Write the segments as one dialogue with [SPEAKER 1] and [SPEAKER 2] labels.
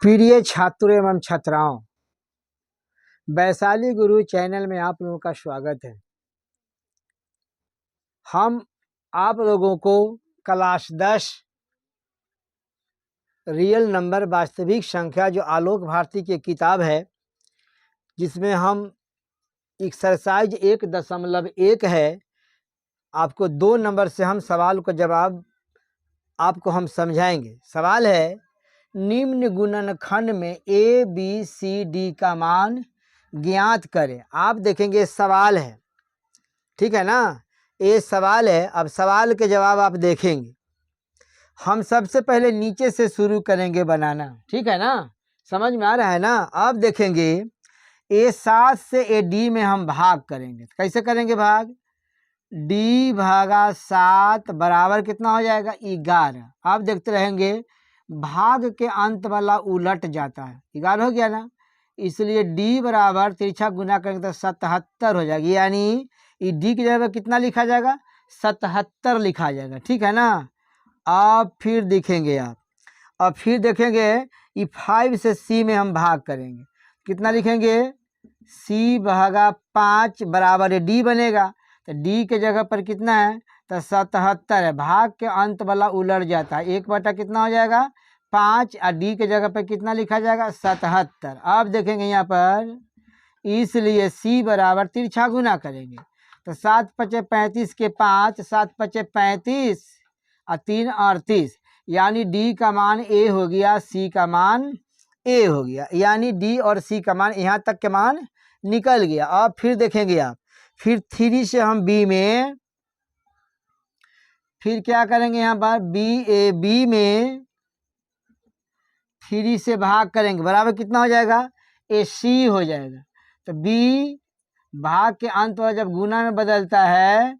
[SPEAKER 1] प्रिय छात्रों एवं छात्राओं, वैशाली गुरु चैनल में आप लोगों का स्वागत है। हम आप लोगों को क्लास 10 रियल नंबर वास्तविक संख्या जो आलोक भारती की किताब है, जिसमें हम एक्सरसाइज 1.1 है, आपको 2 नंबर से हम सवाल का जवाब आपको हम समझाएंगे। सवाल है, निम्न गुणनखंड में ए बी सी डी का मान ज्ञात करें। आप देखेंगे सवाल है, ठीक है ना, ये सवाल है। अब सवाल के जवाब आप देखेंगे। हम सबसे पहले नीचे से शुरू करेंगे बनाना, ठीक है ना, समझ में आ रहा है ना। अब देखेंगे ए 7 से ए डी में हम भाग करेंगे। कैसे करेंगे भाग? डी भागा 7 बराबर कितना हो जाएगा? 11। आप देखते रहेंगे भाग के अंत वाला उलट जाता है, 11 हो गया ना, इसलिए डी बराबर तिरछा गुना करेंगे तो 77 हो जाएगी। यानी डी की जगह कितना लिखा जाएगा? 77 लिखा जाएगा, ठीक है ना। अब फिर देखेंगे आप, अब फिर देखेंगे ये 5 से सी में हम भाग करेंगे। कितना लिखेंगे? सी भागा 5 बराबर डी बनेगा, तो डी के जगह पर कितना है? तो 77 है। भाग के अंत वाला उलट जाता है, 1 बटा कितना हो जाएगा? 5, और डी के जगह पर कितना लिखा जाएगा? 77। अब देखेंगे यहाँ पर, इसलिए सी बराबर तिरछा गुना करेंगे तो 7 पचे 35 के 5, 7 पचे 35 और 3 38, यानी डी का मान ए हो गया, सी का मान ए हो गया। यानी डी और सी का मान यहाँ तक के मान निकल गया। अब फिर देखेंगे आप, फिर 3 से हम बी में फिर क्या करेंगे? यहाँ पर बी में 3 से भाग करेंगे, बराबर कितना हो जाएगा? ए सी हो जाएगा। तो बी भाग के अंत वाला जब गुना में बदलता है,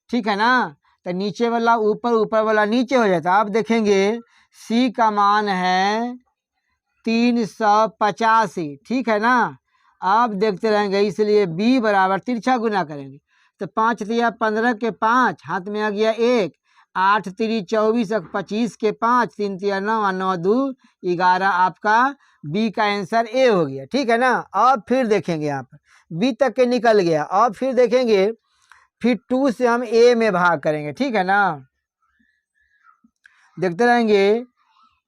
[SPEAKER 1] ठीक है ना, तो नीचे वाला ऊपर, ऊपर वाला नीचे हो जाता है। आप देखेंगे सी का मान है 385, ठीक है ना। आप देखते रहेंगे, इसलिए बी बराबर तिरछा गुना करेंगे तो 5 तिया 15 के 5, हाथ में आ गया 1, 8 तिरी 24 और 25 के 5, 3 तिया 9 और 9 2 11। आपका बी का आंसर ए हो गया, ठीक है ना। अब फिर देखेंगे यहाँ पर बी तक के निकल गया। अब फिर देखेंगे, फिर 2 से हम ए में भाग करेंगे, ठीक है ना। देखते रहेंगे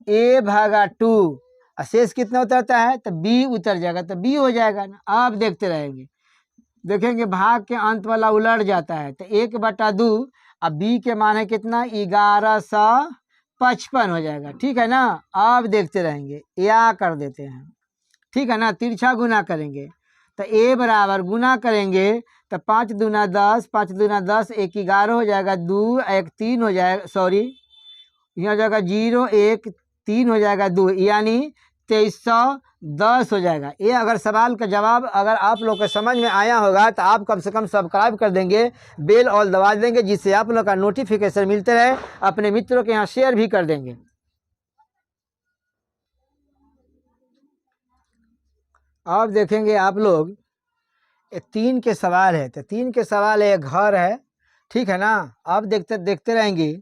[SPEAKER 1] ए भागा 2, शेष कितना उतरता है? तो बी उतर जाएगा, तो बी हो जाएगा ना। आप देखते रहेंगे, देखेंगे भाग के अंत वाला उलट जाता है तो 1/2, अब बी के मान है कितना? 1155 हो जाएगा, ठीक है ना। आप देखते रहेंगे, या कर देते हैं, ठीक है ना, तिरछा गुना करेंगे तो ए बराबर गुना करेंगे तो 5 दूना 10, 5 दूना 10, 1 11 हो जाएगा, 2 1 3 हो जाएगा, सॉरी यहाँ हो जाएगा 0 1 3 हो जाएगा 2, यानी 2310 हो जाएगा। ये अगर सवाल का जवाब अगर आप लोग को समझ में आया होगा तो आप कम से कम सब्सक्राइब कर देंगे, बेल ऑल दबा देंगे, जिससे आप लोग का नोटिफिकेशन मिलते रहे। अपने मित्रों के यहाँ शेयर भी कर देंगे। अब देखेंगे आप लोग, 3 के सवाल है, तो 3 के सवाल है, घर है, ठीक है ना। अब देखते रहेंगे,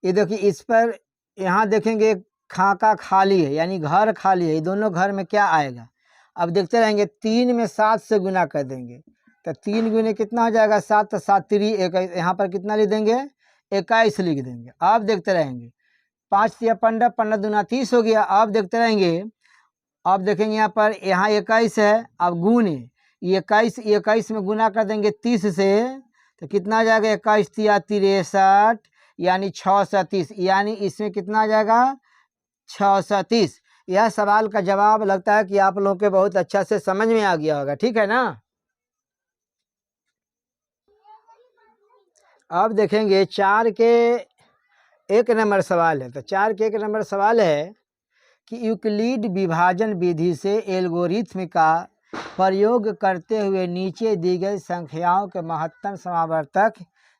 [SPEAKER 1] ये देखिए इस पर यहाँ देखेंगे खाका खाली है, यानी घर खाली है। ये दोनों घर में क्या आएगा? अब देखते रहेंगे, 3 में 7 से गुना कर देंगे तो 3 गुने कितना हो जाएगा? 7, 7 3 21, यहाँ पर कितना लिख देंगे? 21 लिख देंगे। अब देखते रहेंगे 5 तिया 15, 15 दूना 30 हो गया। अब देखते रहेंगे, अब देखेंगे यहाँ पर, यहाँ 21 है, अब गुने 21 में गुना कर देंगे 30 से तो कितना आ जाएगा? 21 तिया 63, यानी 630, यानी इसमें कितना आ जाएगा? 630। यह सवाल का जवाब लगता है कि आप लोगों के बहुत अच्छा से समझ में आ गया होगा, ठीक है ना। अब देखेंगे 4 के 1 नंबर सवाल है, तो 4 के 1 नंबर सवाल है कि यूक्लिड विभाजन विधि से एल्गोरिथ्म का प्रयोग करते हुए नीचे दी गई संख्याओं के महत्तम समावर्तक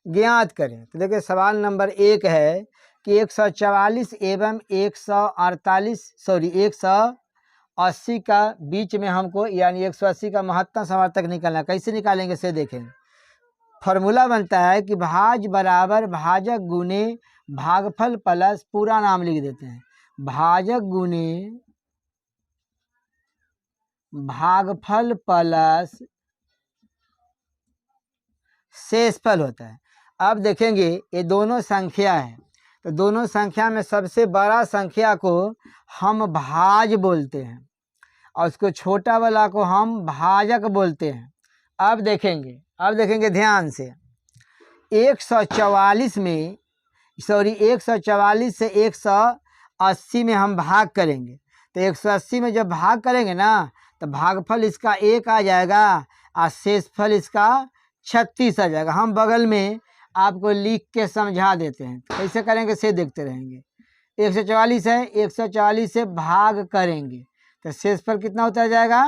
[SPEAKER 1] ज्ञात करें। तो देखिए सवाल नंबर 1 है कि 144 एवं 180 का बीच में हमको, यानी 180 का महत्तम समावर्तक निकालना। कैसे निकालेंगे से देखेंगे। फॉर्मूला बनता है कि भाज बराबर भाजक गुने भागफल प्लस, पूरा नाम लिख देते हैं, भाजक गुने भागफल प्लस शेषफल होता है। अब देखेंगे ये दोनों संख्या है, तो दोनों संख्या में सबसे बड़ा संख्या को हम भाज बोलते हैं और उसको छोटा वाला को हम भाजक बोलते हैं। अब देखेंगे ध्यान से, 144 में 144 से 180 में हम भाग करेंगे, तो 180 में जब भाग करेंगे ना तो भागफल इसका 1 आ जाएगा और शेषफल इसका 36 आ जाएगा। हम बगल में आपको लिख के समझा देते हैं, कैसे करेंगे से देखते रहेंगे। 144 है, 144 से भाग करेंगे तो शेषफल कितना होता जाएगा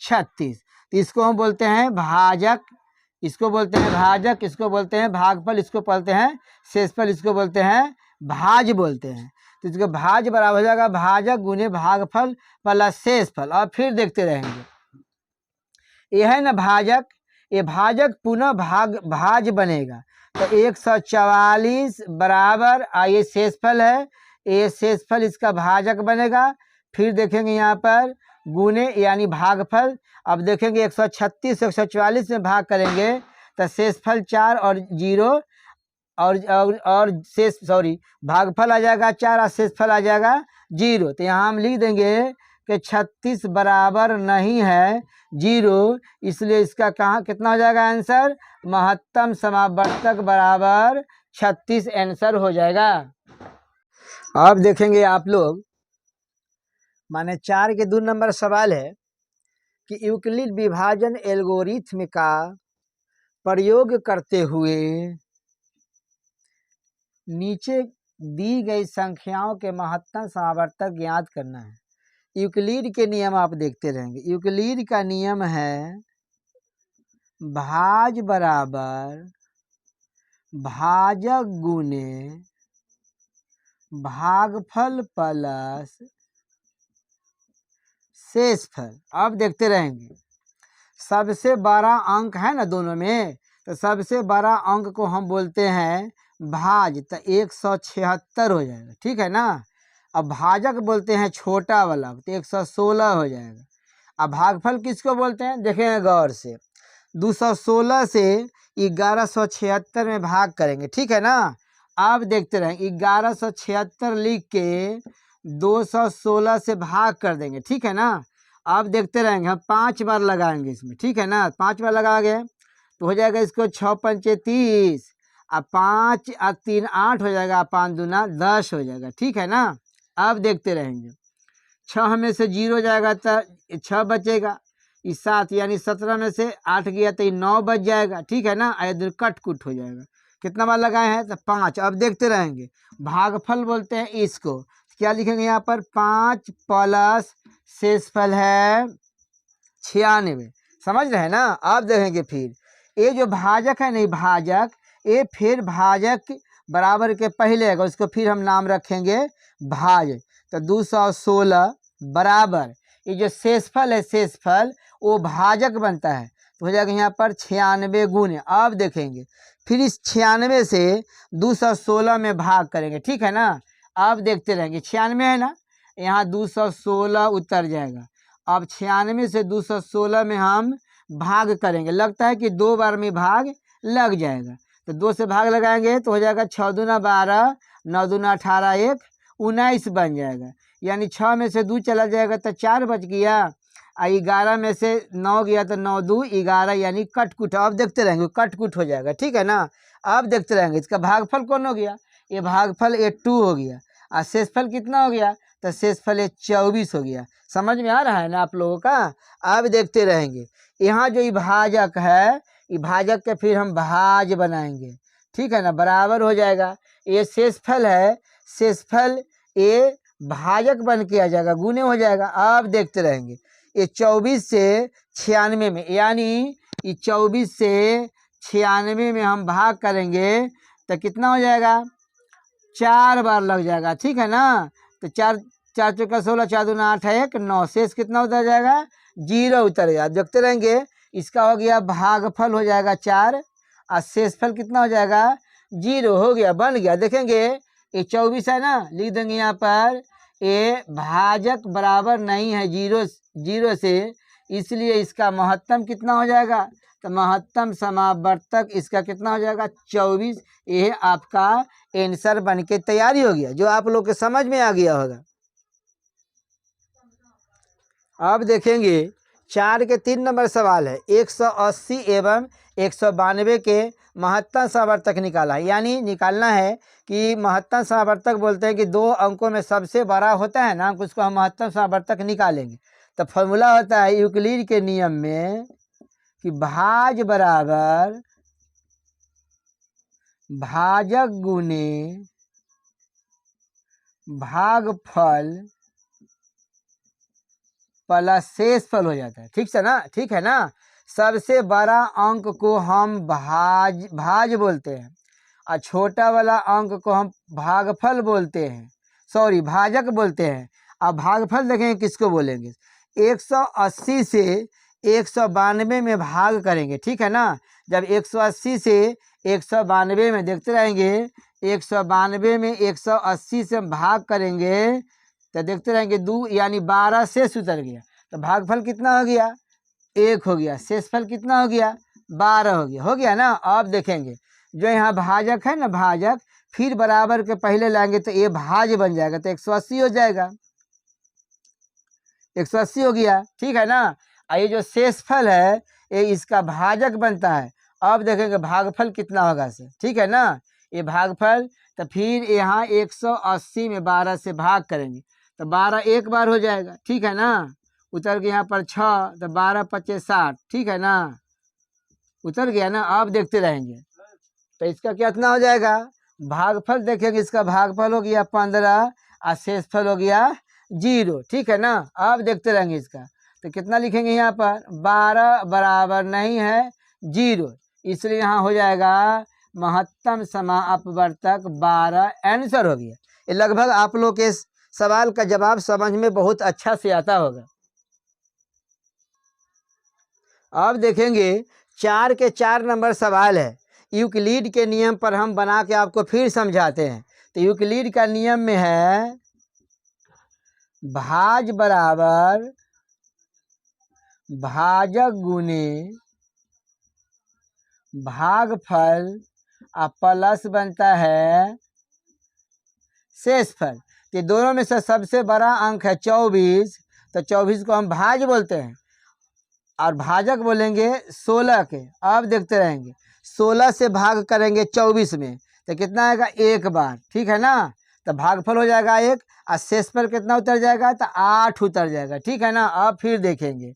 [SPEAKER 1] 36। तो इसको हम बोलते हैं भाजक, इसको बोलते हैं भाजक, इसको बोलते हैं भागफल, इसको बोलते हैं शेषफल, इसको बोलते हैं भाज बोलते हैं। तो इसको भाज बराबर हो जाएगा भाजक गुने भागफल प्लस शेषफल। और फिर देखते रहेंगे, ये है ना भाजक, ये भाजक पुनः भाज बनेगा, तो 144 बराबर ये शेषफल है, ये शेषफल इसका भाजक बनेगा। फिर देखेंगे यहाँ पर गुने यानी भागफल। अब देखेंगे 136 से 144 में भाग करेंगे तो शेषफल 4 और 0 और भागफल आ जाएगा 4 और शेषफल आ जाएगा 0। तो यहाँ हम लिख देंगे कि 36 बराबर नहीं है 0, इसलिए इसका कहाँ कितना हो जाएगा आंसर, महत्तम समावर्तक बराबर 36 आंसर हो जाएगा। अब देखेंगे आप लोग, माने 4 के 2 नंबर सवाल है कि यूक्लिड विभाजन एल्गोरिथ्म का प्रयोग करते हुए नीचे दी गई संख्याओं के महत्तम समावर्तक ज्ञात करना है। यूक्लिड के नियम आप देखते रहेंगे। यूक्लिड का नियम है भाज बराबर भाजक गुने भागफल प्लस शेषफल। अब देखते रहेंगे, सबसे बड़ा अंक है ना दोनों में, तो सबसे बड़ा अंक को हम बोलते हैं भाज, तो 176 हो जाएगा, ठीक है ना। अब भाजक बोलते हैं छोटा वाला, तो 116 हो जाएगा। अब भागफल किसको बोलते हैं, देखेंगे गौर से, 216 से 1176 में भाग करेंगे, ठीक है ना। अब देखते रहेंगे 1176 लिख के 216 से भाग कर देंगे, ठीक है ना। अब देखते रहेंगे, हम 5 बार लगाएंगे इसमें, ठीक है ना। 5 बार लगा गए तो हो जाएगा इसको 6 पंचे 30, अब 5 और 3 8 हो जाएगा, 5 दूना 10 हो जाएगा, ठीक है ना। अब देखते रहेंगे, 6 में से 0 जाएगा तो 6 बचेगा, इस 7 यानी 17 में से 8 गया तो 9 बच जाएगा, ठीक है ना। इधर कट कुट हो जाएगा। कितना बार लगाए हैं तो 5। अब देखते रहेंगे, भागफल बोलते हैं इसको, क्या लिखेंगे यहाँ पर 5 प्लस शेषफल है 96, समझ रहे हैं ना। अब देखेंगे फिर ये जो भाजक है नहीं भाजक, ये फिर भाजक बराबर के पहले आएगा, उसको फिर हम नाम रखेंगे भाज, तो 216 बराबर ये जो शेषफल है शेषफल वो भाजक बनता है, तो हो जाएगा यहाँ पर 96 गुने। अब देखेंगे फिर इस 96 से 216 में भाग करेंगे, ठीक है ना। अब देखते रहेंगे 96 है ना, यहाँ 216 उतर जाएगा। अब 96 से 216 में हम भाग करेंगे, लगता है कि 2 बार में भाग लग जाएगा, तो 2 से भाग लगाएंगे तो हो जाएगा 6 दूना 12, 9 दूना 18, 1 19 बन जाएगा, यानी 6 में से 2 चला जाएगा तो 4 बच गया, 11 में से 9 गया तो 9 2 11 यानी कटकुट। अब देखते रहेंगे कटकुट हो जाएगा, ठीक है ना। अब देखते रहेंगे इसका भागफल कौन हो गया, ये भागफल 2 हो गया, और शेषफल कितना हो गया, तो शेषफल 24 हो गया। समझ में आ रहा है ना आप लोगों का। अब देखते रहेंगे, यहाँ जो ये भाजक है, ये भाजक के फिर हम भाज बनाएंगे, ठीक है ना, बराबर हो जाएगा। ये शेषफल है, शेषफल ये भाजक बन के आ जाएगा, गुने हो जाएगा। अब देखते रहेंगे, ये 24 से 96 में, यानी ये 24 से 96 में हम भाग करेंगे तो कितना हो जाएगा, 4 बार लग जाएगा, ठीक है ना। तो 4 4 चौका 16, 4 दूना 8 1 9, शेष कितना उतर जाएगा 0 उतर गया। देखते रहेंगे इसका हो गया भागफल हो जाएगा 4 और शेषफल कितना हो जाएगा 0 हो गया, बन गया। देखेंगे ये 24 है ना, लिख देंगे यहाँ पर ये भाजक बराबर नहीं है 0 से इसलिए इसका महत्तम कितना हो जाएगा, तो महत्तम समावर्तक इसका कितना हो जाएगा 24। यह आपका आंसर बन के तैयारी हो गया, जो आप लोग के समझ में आ गया होगा। अब देखेंगे 4 के 3 नंबर सवाल है। 180 एवं 192 के महत्तम समावर्तक निकाला है, यानी निकालना है कि महत्तम समावर्तक बोलते हैं कि 2 अंकों में सबसे बड़ा होता है ना, उसको हम महत्तम समावर्तक निकालेंगे। तो फॉर्मूला होता है यूक्लिड के नियम में कि भाज बराबर भाजक गुने भागफल प्लस शेषफल हो जाता है। ठीक से ना, ठीक है ना। सबसे बड़ा अंक को हम भाज बोलते हैं और छोटा वाला अंक को हम भागफल बोलते हैं, सॉरी भाजक बोलते हैं। अब भागफल देखेंगे किसको बोलेंगे, 180 से 192 में भाग करेंगे। ठीक है ना। जब 180 से 192 में देखते रहेंगे, 192 में 180 से हम भाग करेंगे तो देखते रहेंगे 2 यानी 12 शेष उतर गया। तो भागफल कितना हो गया 1 हो गया, शेषफल कितना हो गया 12 हो गया ना। अब देखेंगे जो यहाँ भाजक है ना, भाजक फिर बराबर के पहले लाएंगे तो ये भाज बन जाएगा, तो 180 हो जाएगा, 180 हो गया। ठीक है ना। और ये जो शेषफल है ये इसका भाजक बनता है। अब देखेंगे भागफल कितना होगा से। ठीक है ना। ये भागफल तो फिर यहाँ 180 में 12 से भाग करेंगे तो 12 एक बार हो जाएगा। ठीक है ना। उतर के यहाँ पर 6 तो 12 × 5 = 60। ठीक है ना, उतर गया ना। अब देखते रहेंगे तो इसका कितना हो जाएगा, भागफल देखेंगे इसका भागफल हो गया 15 और शेषफल हो गया 0। ठीक है ना। अब देखते रहेंगे इसका तो कितना लिखेंगे यहाँ पर 12 बराबर नहीं है 0, इसलिए यहाँ हो जाएगा महत्तम समावर्तक 12 आंसर हो गया। ये लगभग आप लोग के सवाल का जवाब समझ में बहुत अच्छा से आता होगा। अब देखेंगे 4 के 4 नंबर सवाल है। यूक्लिड के नियम पर हम बना के आपको फिर समझाते हैं। तो यूक्लिड का नियम में है भाज बराबर भाजक गुने भागफल और प्लस बनता है शेषफल। तो दोनों में से सबसे बड़ा अंक है 24, तो 24 को हम भाज बोलते हैं और भाजक बोलेंगे 16 के। अब देखते रहेंगे 16 से भाग करेंगे 24 में तो कितना आएगा 1 बार। ठीक है ना। तो भागफल हो जाएगा 1 और शेषफल कितना उतर जाएगा, तो 8 उतर जाएगा। ठीक है ना। अब फिर देखेंगे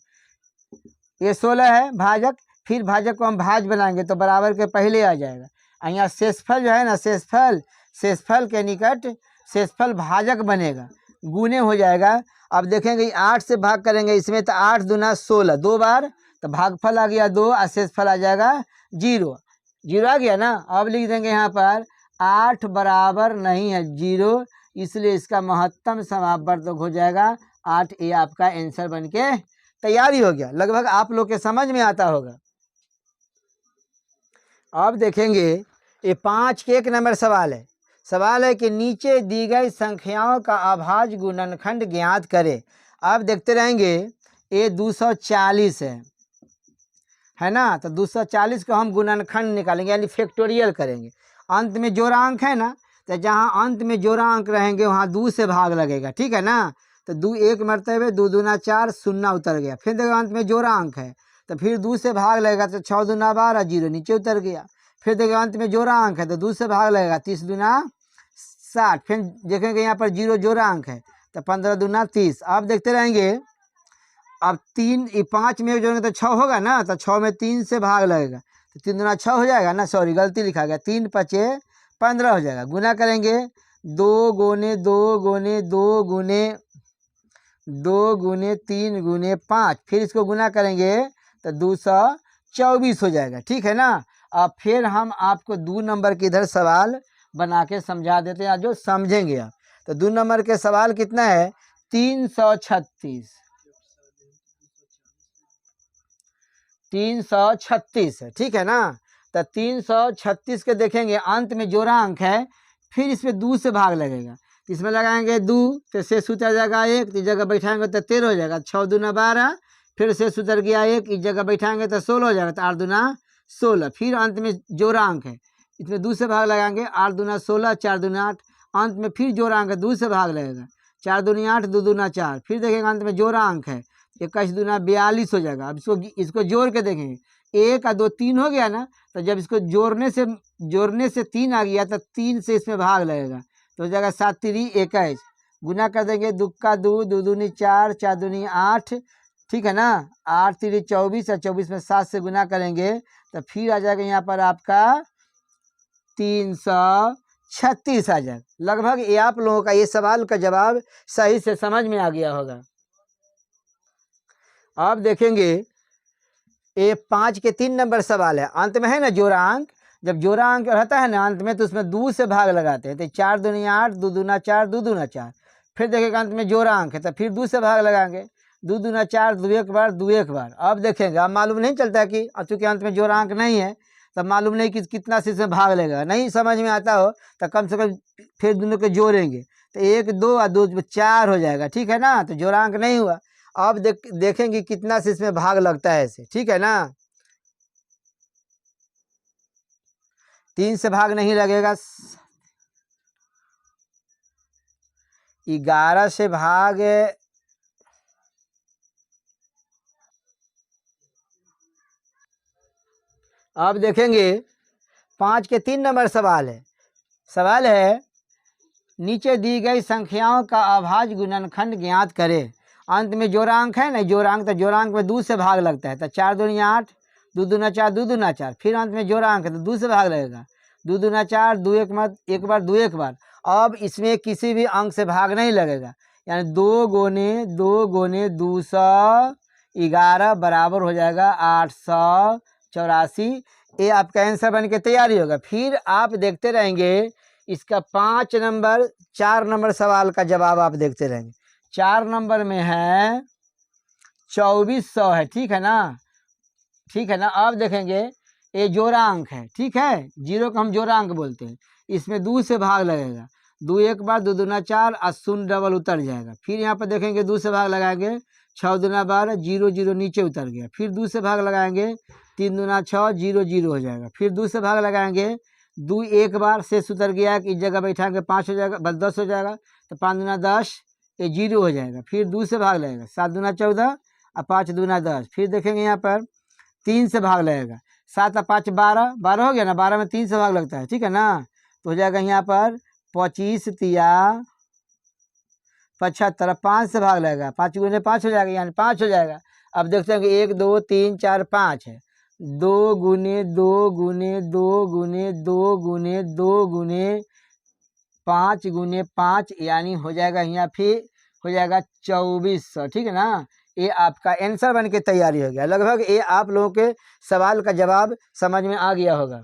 [SPEAKER 1] ये 16 है भाजक, फिर भाजक को हम भाज बनाएंगे तो बराबर के पहले आ जाएगा। और यहाँ शेषफल जो है ना, शेषफल के निकट शेषफल भाजक बनेगा, गुने हो जाएगा। अब देखेंगे 8 से भाग करेंगे इसमें तो 8 दूना 16, 2 बार, तो भागफल आ गया 2 और शेषफल आ जाएगा 0 आ गया ना। अब लिख देंगे यहाँ पर 8 बराबर नहीं है 0, इसलिए इसका महत्तम समावर्तक हो जाएगा 8। ये आपका आंसर बन के तैयारी हो गया। लगभग आप लोग के समझ में आता होगा। अब देखेंगे ये 5 के 1 नंबर सवाल है। सवाल है कि नीचे दी गई संख्याओं का अभाज्य गुणनखंड ज्ञात करें। अब देखते रहेंगे ये 240 है ना। तो 240 को हम गुणनखंड निकालेंगे यानी फैक्टोरियल करेंगे। अंत में जोड़ा अंक है ना, तो जहाँ अंत में जोड़ा अंक रहेंगे वहाँ 2 से भाग लगेगा। ठीक है ना। तो 2 एक मरतबे 2 दूना 4, 0 उतर गया। फिर देखो अंत में जोड़ा अंक है तो फिर 2 से भाग लगेगा तो 6 दूना 12, 0 नीचे उतर गया। फिर देखो अंत में जोड़ा अंक है तो 2 से भाग लगेगा 30 दूना 60। फिर देखेंगे यहाँ पर 0 जोड़ा अंक है तो 15 दूना 30। अब देखते रहेंगे अब 5 में जोड़ेंगे तो 6 होगा ना, तो 6 में 3 से भाग लगेगा तो 3 दूना 6 हो जाएगा ना, सॉरी गलती लिखा गया, 3 × 5 = 15 हो जाएगा। गुना करेंगे 2 × 2 × 2 × 2 × 3 × 5, फिर इसको गुना करेंगे तो 224 हो जाएगा। ठीक है ना। अब फिर हम आपको 2 नंबर के इधर सवाल बना के समझा देते हैं जो समझेंगे आप। तो 2 नंबर के सवाल कितना है 336 है। ठीक है ना। तो 336 के देखेंगे अंत में जोड़ा अंक है, फिर इसमें 2 से भाग लगेगा, इसमें लगाएंगे 2 तो शेष उतर जाएगा 1, तो जगह बैठाएंगे तो 13 हो जाएगा। 6 दूना 12, फिर शेष उतर गया 1, इस जगह बैठाएंगे तो 16 हो जाएगा, तो 8 दूना 16। फिर अंत में जोड़ांक है, इसमें 2 से भाग लगाएंगे, 8 दूना 16, 4 दूना 8। अंत में फिर जोड़ांक है, 2 से भाग लगेगा, 4 दूनी 8, 2 दूना 4। फिर देखेंगे अंत में जोड़ांक है, 21 दूना 42 हो जाएगा। अब इसको जोड़ के देखेंगे, 1 और 2 3 हो गया ना, तो जब इसको जोड़ने से 3 आ गया तो 3 से इसमें भाग लगेगा, तो हो जाएगा 7 3 21। गुना कर देंगे, 2 का 2, 2 दूनी 4, 4 दूनी 8, ठीक है ना, 8 3 24, और 24 में 7 से गुना करेंगे तो फिर आ जाएगा यहाँ पर आपका 336 आ जाएगा। लगभग ये आप लोगों का ये सवाल का जवाब सही से समझ में आ गया होगा। अब देखेंगे ये 5 के 3 नंबर सवाल है, अंत में है ना जोड़ांक। जब जोड़ांक रहता है ना अंत में, तो उसमें 2 से भाग लगाते हैं, तो 4 दूनी 8, 2 दूना 4, 2 दूना 4। फिर देखिएगा अंत में जोड़ांक है, तो फिर 2 से भाग लगाएंगे, 2 दूना 4, 2 एक बार, 2 एक बार। अब देखेंगे, अब मालूम नहीं चलता कि चूंकि अंत में जोड़ांक नहीं है, तब मालूम नहीं कि कितना से इसमें भाग लेगा, नहीं समझ में आता हो तो कम से कम फिर दोनों को जोड़ेंगे, तो 1 2 और 2 4 हो जाएगा, ठीक है ना। तो जोड़ांक नहीं हुआ। अब देखेंगे कितना से इसमें भाग लगता है ऐसे, ठीक है ना। 3 से भाग नहीं लगेगा, 11 से भाग, अब देखेंगे 5 के 3 नंबर सवाल है नीचे दी गई संख्याओं का अभाज्य गुणनखंड ज्ञात करें। अंत में जोड़ांक है ना, जोड़ांक, तो जोड़ांक में 2 से भाग लगता है, तो 4 दूनी 8, 2 दूना 4, 2 दूना 4। फिर अंत में जोड़ांक है तो 2 से भाग लगेगा, 2 दूना 4, 2 एक बार, 2 एक बार। अब इसमें किसी भी अंक से भाग नहीं लगेगा, यानी 2 गुने 211 बराबर हो जाएगा 884। ये आपका आंसर बन के तैयारी होगा। फिर आप देखते रहेंगे इसका 4 नंबर सवाल का जवाब आप देखते रहेंगे। 4 नंबर में है 2400 है, ठीक है ना, ठीक है ना। अब देखेंगे ये जोड़ांक है, ठीक है, 0 को हम जोड़ांक बोलते हैं। इसमें 2 से भाग लगेगा, 2 एक बार, 2 दूना 4 और 0 डबल उतर जाएगा। फिर यहाँ पर देखेंगे 2 से भाग लगाएंगे, 6 दूना 12, 0 0 नीचे उतर गया। फिर 2 से भाग लगाएंगे, 3 दूना 6, 0 0 हो जाएगा। फिर 2 से भाग लगाएंगे, 2 एक बार, शेष उतर गया, इस जगह बैठाएंगे 5 हो जाएगा, बस 10 हो जाएगा, तो 5 दूना 10, ये 0 हो जाएगा। फिर 2 से भाग लगेगा, 7 दूना 14 और 5 दूना 10। फिर देखेंगे यहाँ पर 3 से भाग लगेगा, 7 और 5 12, 12 हो गया ना, 12 में 3 से भाग लगता है, ठीक है ना। तो हो जाएगा यहाँ पर 25 तिया 75, 5 से भाग लगेगा, 5 गुने 5 हो जाएगा, यानी 5 हो जाएगा। अब देखते हैं कि 1 2 3 4 5 है, 2 गुने 2 गुने 2 गुने 2 गुने 2 गुने 5 गुने 5, यानी हो जाएगा यहाँ फिर हो जाएगा 2400, ठीक है ना। ये आपका आंसर बन के तैयारी हो गया। लगभग ये आप लोगों के सवाल का जवाब समझ में आ गया होगा।